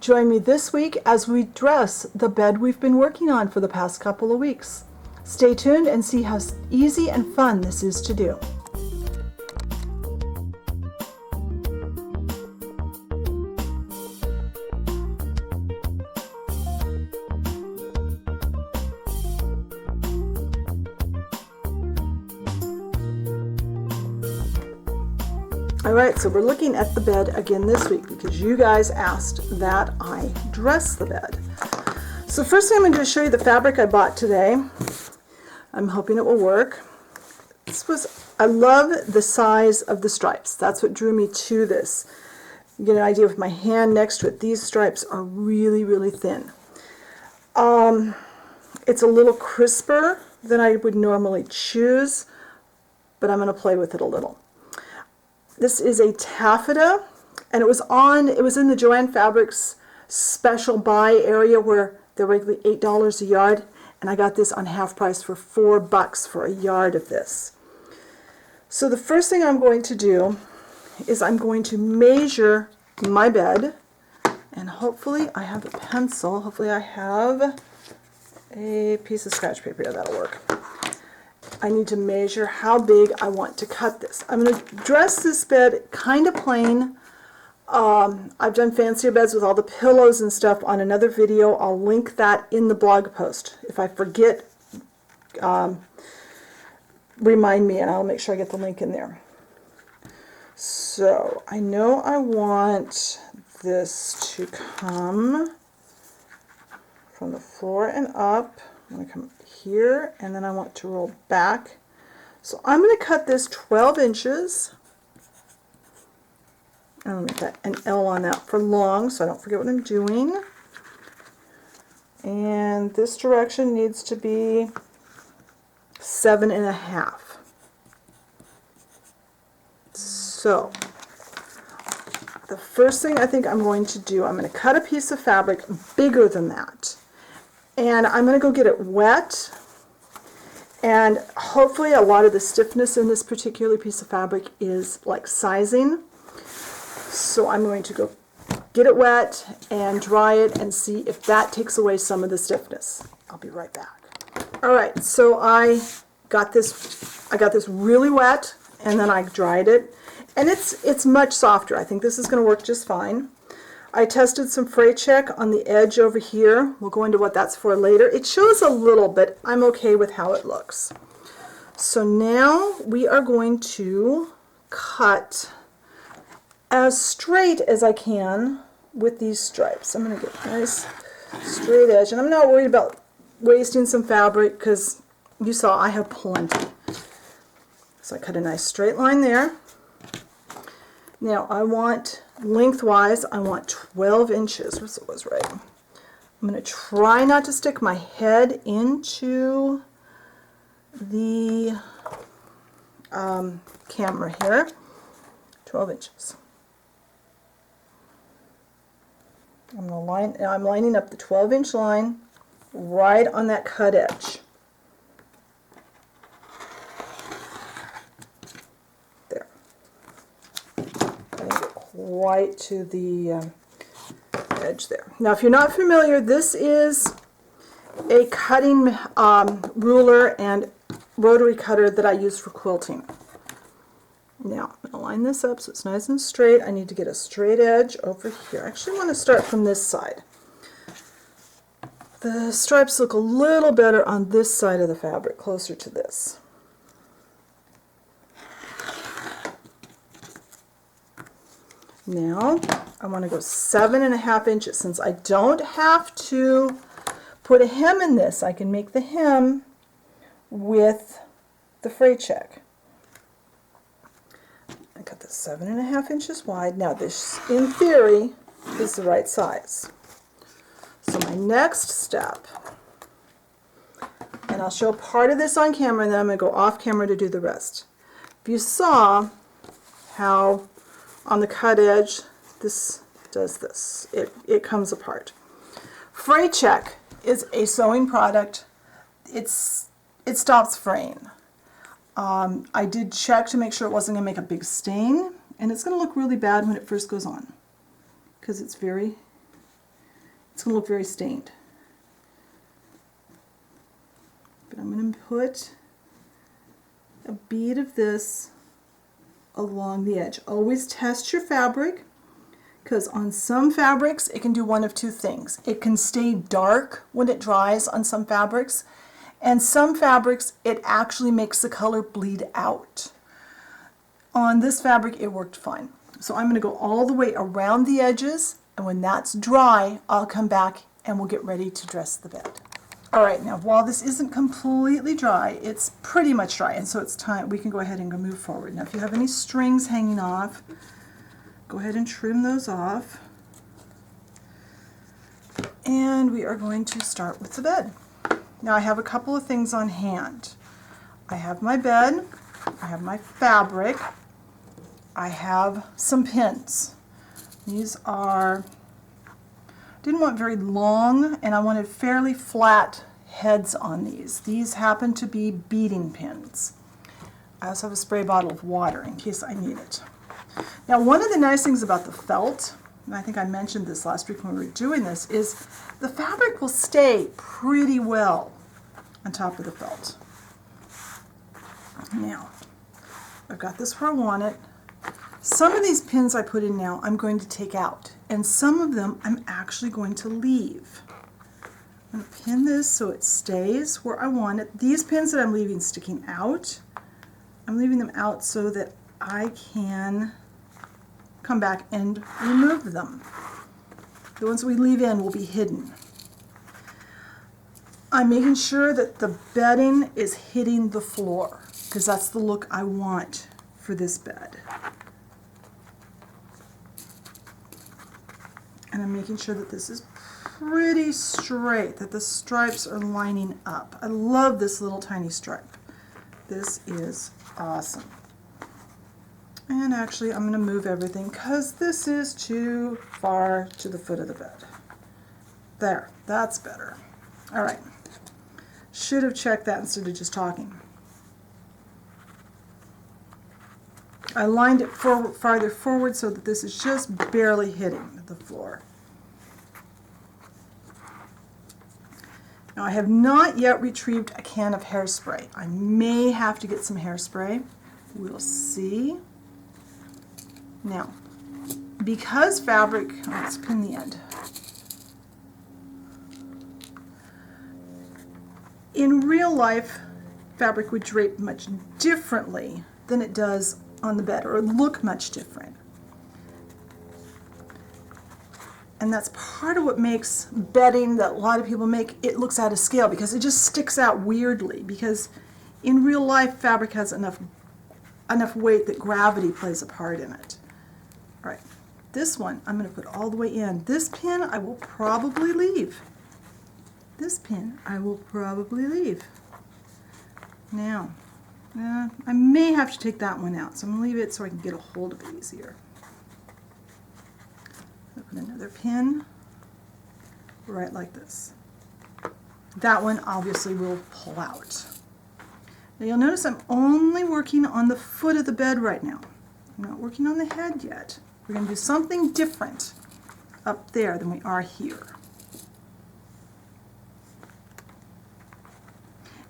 Join me this week as we dress the bed we've been working on for the past couple of weeks. Stay tuned and see how easy and fun this is to do. Alright, so we're looking at the bed again this week because you guys asked that I dress the bed. So first thing I'm going to show you the fabric I bought today. I'm hoping it will work. I love the size of the stripes. That's what drew me to this. You get an idea with my hand next to it. These stripes are really, really thin. It's a little crisper than I would normally choose, but I'm going to play with it a little. This is a taffeta, and it was in the Joann Fabrics special buy area where they're regularly $8 a yard, and I got this on half price for $4 for a yard of this. So the first thing I'm going to do is I'm going to measure my bed, and hopefully I have a pencil. Hopefully I have a piece of scratch paper. Yeah, that'll work. I need to measure how big I want to cut this. I'm going to dress this bed kind of plain. I've done fancier beds with all the pillows and stuff on another video. I'll link that in the blog post. If I forget, remind me and I'll make sure I get the link in there. So I know I want this to come from the floor and up. I'm going to come here, and then I want to roll back. So I'm going to cut this 12 inches. I'm going to make that an L on that for long so I don't forget what I'm doing. And this direction needs to be 7.5. So the first thing I think I'm going to do, I'm going to cut a piece of fabric bigger than that. And I'm going to go get it wet, and hopefully a lot of the stiffness in this particular piece of fabric is like sizing. So I'm going to go get it wet and dry it and see if that takes away some of the stiffness. I'll be right back. Alright, so I got this really wet, and then I dried it, and it's much softer. I think this is going to work just fine. I tested some fray check on the edge over here. We'll go into what that's for later. It shows a little, but I'm okay with how it looks. So now we are going to cut as straight as I can with these stripes. I'm going to get a nice straight edge, and I'm not worried about wasting some fabric because you saw I have plenty. So I cut a nice straight line there. Now I want lengthwise, I want 12 inches. This was right. I'm going to try not to stick my head into the camera here. 12 inches. I'm lining up the 12-inch line right on that cut edge. There. Right to the edge there. Now, if you're not familiar, this is a cutting ruler and rotary cutter that I use for quilting. Now, I'm going to line this up so it's nice and straight. I need to get a straight edge over here. I actually want to start from this side. The stripes look a little better on this side of the fabric, closer to this. Now, I want to go 7.5 inches. Since I don't have to put a hem in this, I can make the hem with the fray check. I cut this 7.5 inches wide. Now this, in theory, is the right size. So my next step, and I'll show part of this on camera, and then I'm going to go off camera to do the rest. If you saw how on the cut edge this does this, it comes apart. Fray check is a sewing product. It stops fraying. I did check to make sure it wasn't going to make a big stain, and it's going to look really bad when it first goes on because it's very It's going to look very stained. But I'm going to put a bead of this along the edge. Always test your fabric, because on some fabrics it can do one of two things. It can stay dark when it dries on some fabrics, and some fabrics it actually makes the color bleed out. On this fabric it worked fine. So I'm going to go all the way around the edges, and when that's dry I'll come back and we'll get ready to dress the bed. Alright, now while this isn't completely dry, it's pretty much dry, and so it's time, we can go ahead and go move forward. Now if you have any strings hanging off, go ahead and trim those off. And we are going to start with the bed. Now I have a couple of things on hand. I have my bed, I have my fabric, I have some pins. These are, didn't want very long, and I wanted fairly flat heads on these. These happen to be beading pins. I also have a spray bottle of water in case I need it. Now one of the nice things about the felt, and I think I mentioned this last week when we were doing this, is the fabric will stay pretty well on top of the felt. Now, I've got this where I want it. Some of these pins I put in now I'm going to take out, and some of them I'm actually going to leave. I'm going to pin this so it stays where I want it. These pins that I'm leaving sticking out, I'm leaving them out so that I can come back and remove them. The ones we leave in will be hidden. I'm making sure that the bedding is hitting the floor, because that's the look I want for this bed. And I'm making sure that this is pretty straight, that the stripes are lining up. I love this little tiny stripe. This is awesome. And actually I'm going to move everything because this is too far to the foot of the bed. There, that's better. All right. Should have checked that instead of just talking. I lined it farther forward so that this is just barely hitting the floor. Now I have not yet retrieved a can of hairspray. I may have to get some hairspray. We'll see. Now, because fabric, let's pin the end. In real life, fabric would drape much differently than it does on the bed, or look much different. And that's part of what makes bedding that a lot of people make, it looks out of scale, because it just sticks out weirdly, because in real life fabric has enough weight that gravity plays a part in it. All right, this one I'm going to put all the way in. This pin I will probably leave. This pin I will probably leave. Now, I may have to take that one out, so I'm going to leave it so I can get a hold of it easier. I'll put another pin right like this. That one obviously will pull out. Now you'll notice I'm only working on the foot of the bed right now. I'm not working on the head yet. We're going to do something different up there than we are here.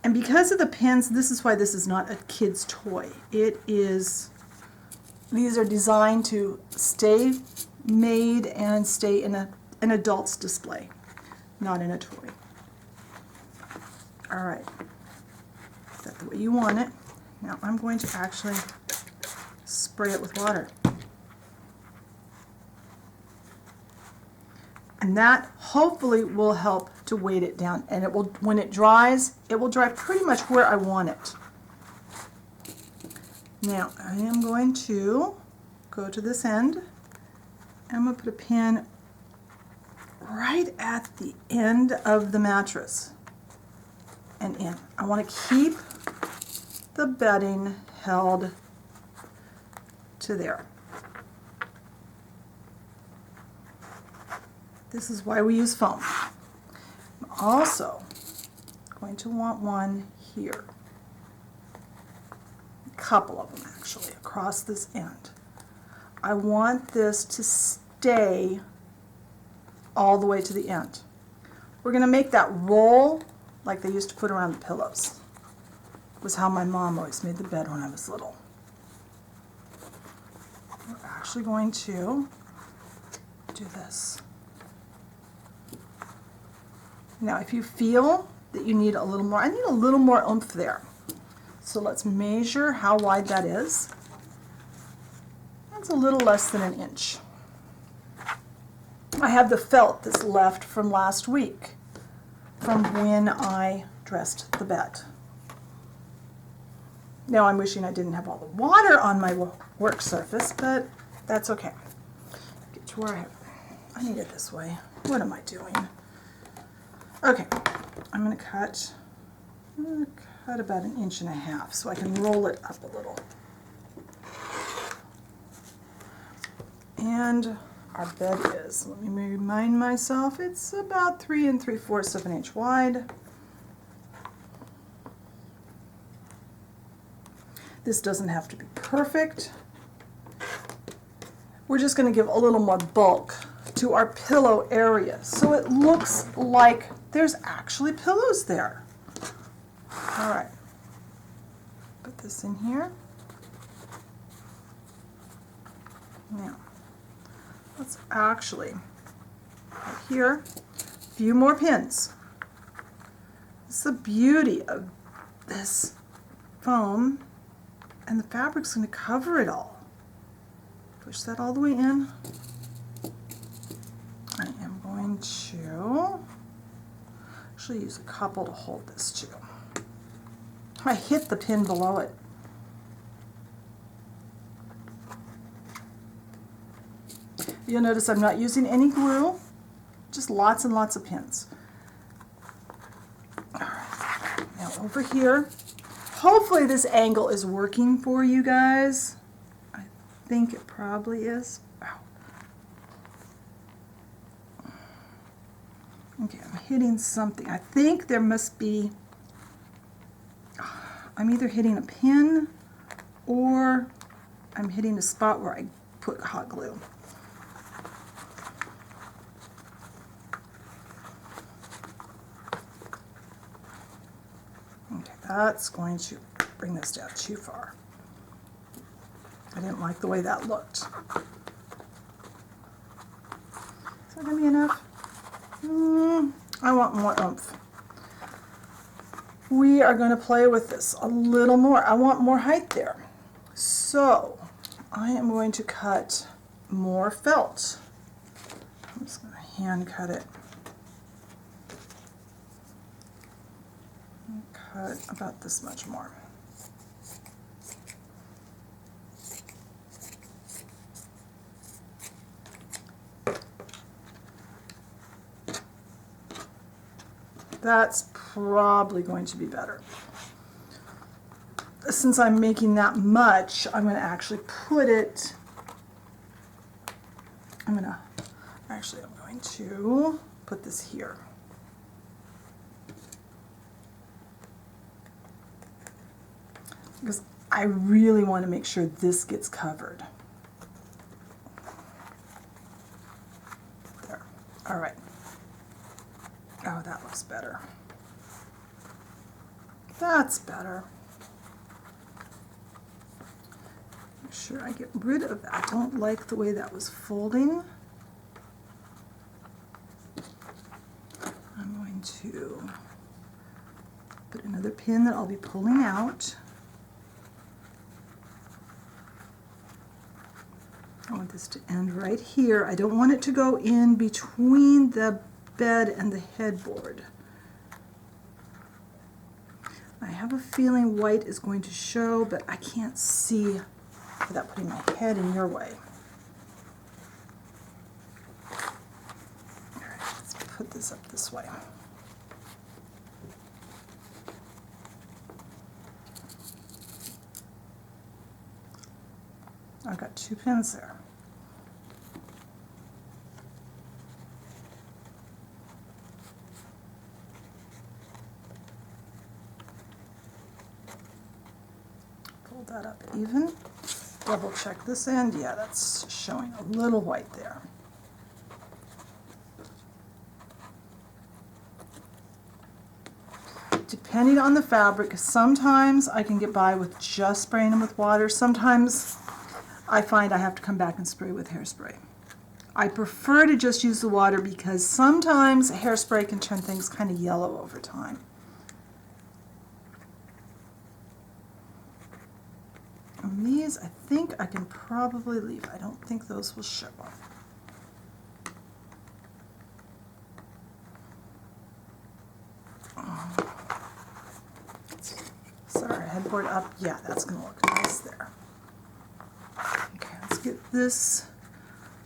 And because of the pins, this is why this is not a kid's toy. It is, these are designed to stay made and stay in an adult's display, not in a toy. All right, is that the way you want it? Now I'm going to actually spray it with water. And that hopefully will help to weight it down, and it will, when it dries, it will dry pretty much where I want it. Now I am going to go to this end, and I'm going to put a pin right at the end of the mattress and in. I want to keep the bedding held to there. This is why we use foam. I'm also going to want one here. A couple of them actually across this end. I want this to stay all the way to the end. We're going to make that roll like they used to put around the pillows. It was how my mom always made the bed when I was little. We're actually going to do this. Now if you feel that you need a little more, I need a little more oomph there. So let's measure how wide that is. That's a little less than an inch. I have the felt that's left from last week, from when I dressed the bed. Now I'm wishing I didn't have all the water on my work surface, but that's okay. Get to where I need it this way. What am I doing? Okay, I'm going to cut about 1.5 inches so I can roll it up a little. And our bed is, let me remind myself, it's about 3 3/4 of an inch wide. This doesn't have to be perfect. We're just going to give a little more bulk to our pillow area so it looks like there's actually pillows there. All right, put this in here. Now, let's actually, right here, a few more pins. It's the beauty of this foam, and the fabric's going to cover it all. Push that all the way in. I am going to actually use a couple to hold this too. I hit the pin below it. You'll notice I'm not using any glue, just lots and lots of pins. All right, now over here, hopefully this angle is working for you guys. I think it probably is. Ow. Okay, I'm hitting something. I think there must be, I'm either hitting a pin or I'm hitting a spot where I put hot glue. Okay, that's going to bring this down too far. I didn't like the way that looked. Is that going to be enough? I want more oomph. We are going to play with this a little more. I want more height there. So I am going to cut more felt. I'm just going to hand cut it. Cut about this much more. That's probably going to be better. Since I'm making that much, I'm going to actually put it, I'm going to put this here. Because I really want to make sure this gets covered. There. All right. Oh, that looks better. That's better. Make sure I get rid of that. I don't like the way that was folding. I'm going to put another pin that I'll be pulling out. I want this to end right here. I don't want it to go in between the bed and the headboard. I have a feeling white is going to show, but I can't see without putting my head in your way. All right, let's put this up this way. I've got 2 pins there. Pull that up even. Double check this end. Yeah, that's showing a little white there. depending on the fabric. Sometimes I can get by with just spraying them with water. Sometimes I find I have to come back and spray with hairspray. I prefer to just use the water because sometimes hairspray can turn things kind of yellow over time. And these I think I can probably leave. I don't think those will show. Sorry, headboard up. Yeah, that's going to look nice there. Okay, let's get this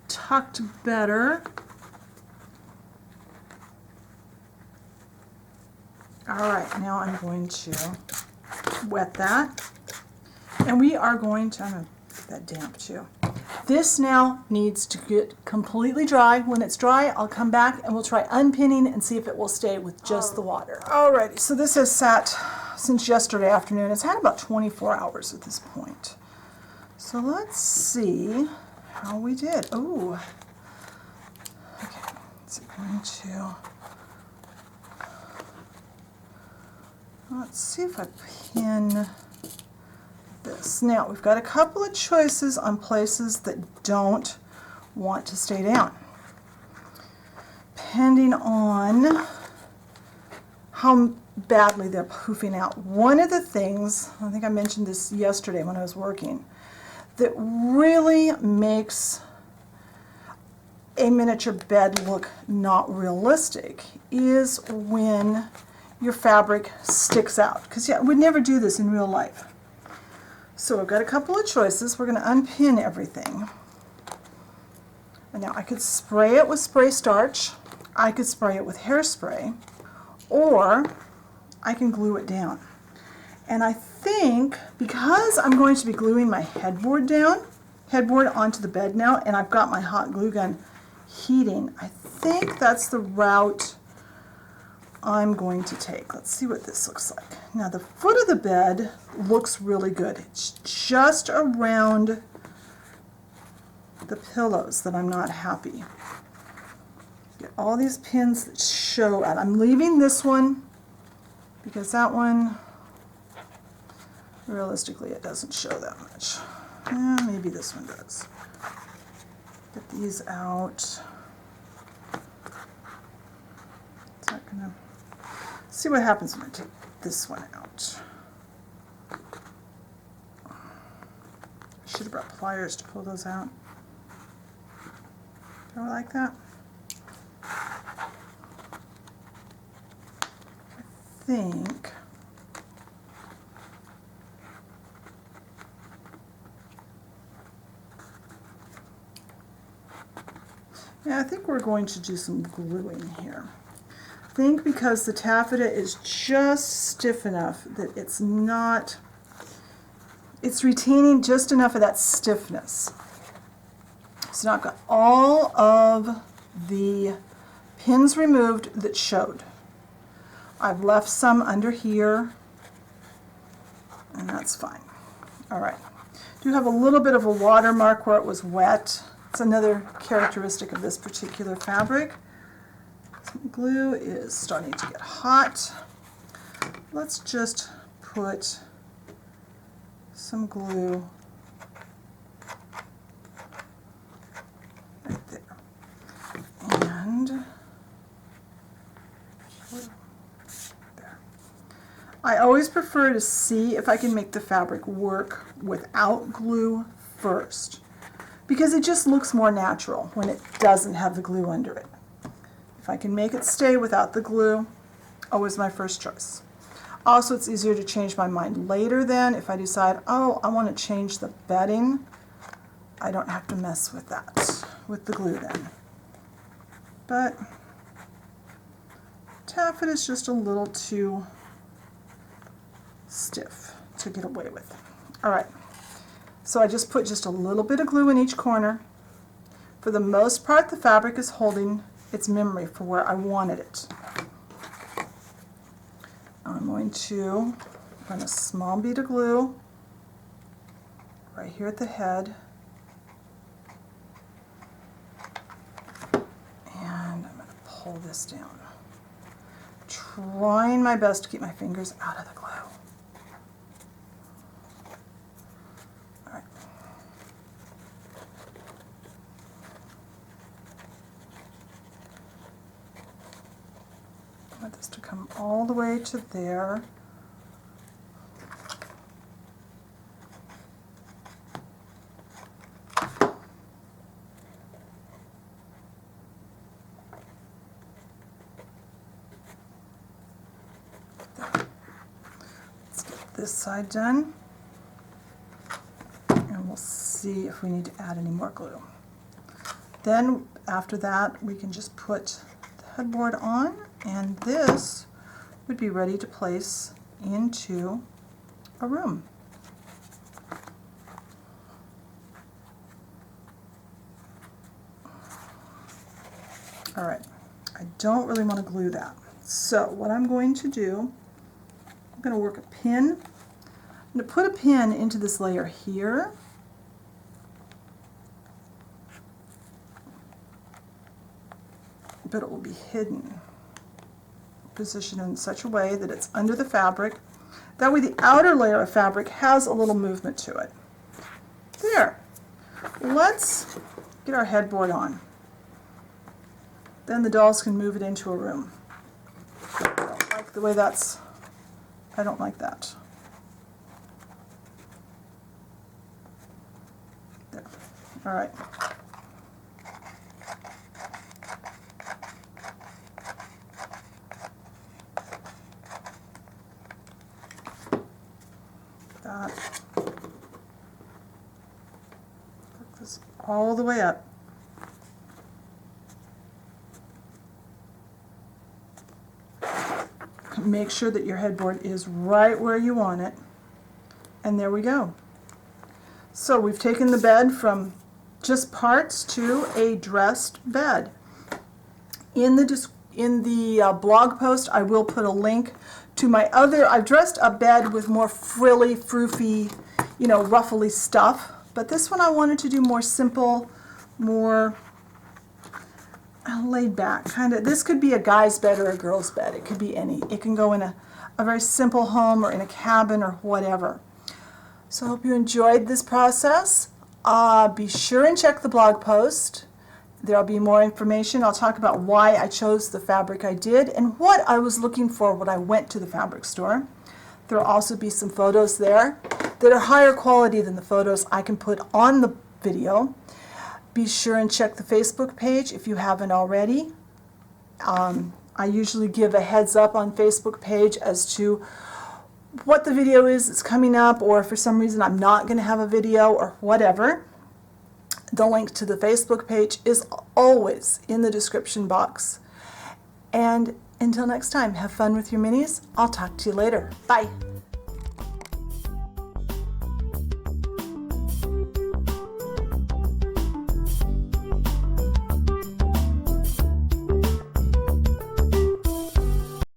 tucked better. All right, now I'm going to wet that. And we are going to, I'm going to get that damp too. This now needs to get completely dry. When it's dry, I'll come back and we'll try unpinning and see if it will stay with just the water. Alrighty, so this has sat since yesterday afternoon. It's had about 24 hours at this point. So let's see how we did. Oh, okay, so I'm going to, let's see if I pin this. Now, we've got a couple of choices on places that don't want to stay down, depending on how badly they're poofing out. One of the things, I think I mentioned this yesterday when I was working, that really makes a miniature bed look not realistic is when your fabric sticks out. Because yeah, we'd never do this in real life. So I've got a couple of choices. We're going to unpin everything. And now I could spray it with spray starch. I could spray it with hairspray. Or I can glue it down. And I think because I'm going to be gluing my headboard onto the bed now, and I've got my hot glue gun heating, I think that's the route I'm going to take. Let's see what this looks like. Now the foot of the bed looks really good. It's just around the pillows that I'm not happy. Get all these pins that show out. I'm leaving this one because that one, realistically, it doesn't show that much. Maybe this one does. Get these out. Is that gonna, see what happens when I take this one out. I should have brought pliers to pull those out. Do I like that? I think I think we're going to do some gluing here. I think because the taffeta is just stiff enough that it's not, it's retaining just enough of that stiffness. So now I've got all of the pins removed that showed. I've left some under here, and that's fine. All right. I do have a little bit of a watermark where it was wet. It's another characteristic of this particular fabric. Some glue is starting to get hot. Let's just put some glue right there. And there. I always prefer to see if I can make the fabric work without glue first, because it just looks more natural when it doesn't have the glue under it. If I can make it stay without the glue, always my first choice. Also, it's easier to change my mind later then if I decide, oh, I want to change the bedding. I don't have to mess with that, with the glue then. But taffeta is just a little too stiff to get away with. All right. So I just put just a little bit of glue in each corner. For the most part, the fabric is holding its memory for where I wanted it. I'm going to run a small bead of glue right here at the head. And I'm going to pull this down. trying my best to keep my fingers out of the glue. All right. I want this to come all the way to there. This side done, and we'll see if we need to add any more glue. Then after that we can just put the headboard on, and this would be ready to place into a room. All right, I don't really want to glue that, so what I'm going to do, I'm going to work a pin. I'm going to put a pin into this layer here. But it will be hidden. Positioned in such a way that it's under the fabric. That way the outer layer of fabric has a little movement to it. There. Let's get our headboard on. Then the dolls can move it into a room. I don't like the way that's... I don't like that. There. All right. That. Put this all the way up. Make sure that your headboard is right where you want it, and there we go. So we've taken the bed from just parts to a dressed bed. In the blog post I will put a link to my other, I've dressed a bed with more frilly, froofy, you know, ruffly stuff, but this one I wanted to do more simple, more laid back, kind of. This could be a guy's bed or a girl's bed. It could be any. It can go in a very simple home or in a cabin or whatever. So I hope you enjoyed this process. Be sure and check the blog post. There'll be more information. I'll talk about why I chose the fabric I did and what I was looking for when I went to the fabric store. There'll also be some photos there that are higher quality than the photos I can put on the video. Be sure and check the Facebook page if you haven't already. I usually give a heads up on Facebook page as to what the video is that's coming up, or if for some reason I'm not going to have a video or whatever. The link to the Facebook page is always in the description box. And until next time, have fun with your minis. I'll talk to you later. Bye.